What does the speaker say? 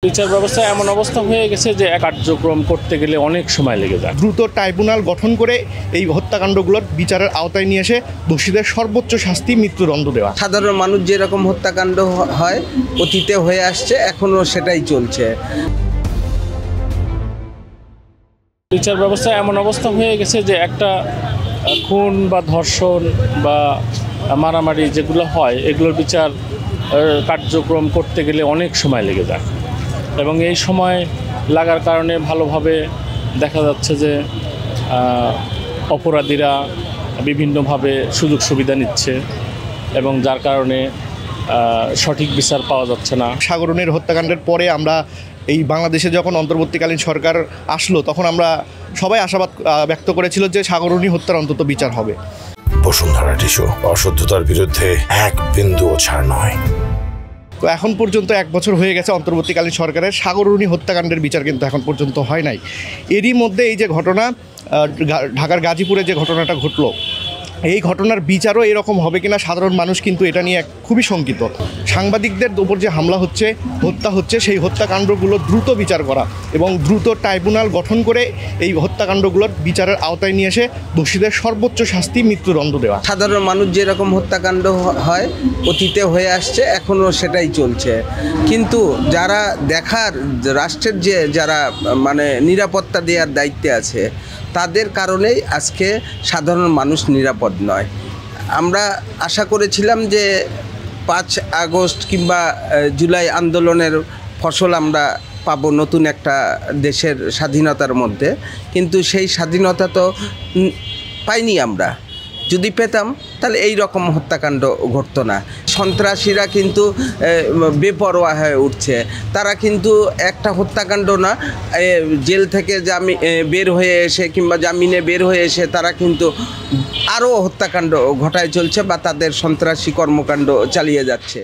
বিচার ব্যবস্থায় এমন অবস্থা হয়ে গেছে যে এক কার্যক্রম করতে গেলে অনেক সময় লেগে যায়। দ্রুত ট্রাইব্যুনাল গঠন করে এই হত্যাকাণ্ডগুলোর বিচারের আওতায় নিয়ে এসে দোষীদের সর্বোচ্চ শাস্তি মৃত্যুদণ্ড দেওয়া। সাধারণ মানুষ যেরকম হত্যাকাণ্ড হয় অতীতে হয়ে আসছে, এখনও সেটাই চলছে। বিচার ব্যবস্থায় এমন অবস্থা হয়ে গেছে যে একটা খুন বা ধর্ষণ বা মারামারি যেগুলো হয় এগুলোর বিচার কার্যক্রম করতে গেলে অনেক সময় লেগে যায় এবং এই সময় লাগার কারণে ভালোভাবে দেখা যাচ্ছে যে অপরাধীরা বিভিন্নভাবে সুযোগ সুবিধা নিচ্ছে এবং যার কারণে সঠিক বিচার পাওয়া যাচ্ছে না। সাগরনের হত্যাকাণ্ডের পরে আমরা এই বাংলাদেশে যখন অন্তর্বর্তীকালীন সরকার আসলো তখন আমরা সবাই আশাবাদ ব্যক্ত করেছিল যে সাগরনী হত্যার অন্তত বিচার হবে। বসুন্ধরা টিস্যু, অশুদ্ধতার বিরুদ্ধে এক বিন্দুও ছাড় নয়। তো এখন পর্যন্ত 1 বছর হয়ে গেছে অন্তর্বর্তীকালীন সরকারের সাগরনী হত্যাকাণ্ডের বিচার কিন্তু এখন পর্যন্ত হয় নাই। এরই মধ্যে এই যে ঘটনা ঢাকার গাজীপুরে যে ঘটনাটা ঘটলো, এই ঘটনার বিচারও এরকম হবে কিনা সাধারণ মানুষ কিন্তু এটা নিয়ে খুবই শঙ্কিত। সাংবাদিকদের উপর যে হামলা হচ্ছে, হত্যা হচ্ছে, সেই হত্যাকাণ্ডগুলো দ্রুত বিচার করা এবং দ্রুত ট্রাইব্যুনাল গঠন করে এই হত্যাকাণ্ডগুলোর বিচারের আওতায় নিয়ে এসে দোষীদের সর্বোচ্চ শাস্তি মৃত্যুদণ্ড দেওয়া। সাধারণ মানুষ যেরকম হত্যাকাণ্ড হয় অতীতে হয়ে আসছে, এখনও সেটাই চলছে। কিন্তু যারা দেখার রাষ্ট্রের যারা নিরাপত্তা দেওয়ার দায়িত্বে আছে তাদের কারণেই আজকে সাধারণ মানুষ নিরাপদ নয়। আমরা আশা করেছিলাম যে 5 আগস্ট কিংবা জুলাই আন্দোলনের ফসল আমরা পাবো নতুন একটা দেশের স্বাধীনতার মধ্যে, কিন্তু সেই স্বাধীনতা তো পাইনি আমরা। যদি পেতাম তাহলে এই রকম হত্যাকাণ্ড ঘটতো না। সন্ত্রাসীরা কিন্তু বেপরোয়া হয়ে উঠছে। তারা কিন্তু একটা হত্যাকাণ্ড না, জেল থেকে বের হয়ে এসে কিংবা জামিনে বের হয়ে এসে তারা কিন্তু আরও হত্যাকাণ্ড ঘটায় চলছে বা তাদের সন্ত্রাসী কর্মকাণ্ড চালিয়ে যাচ্ছে।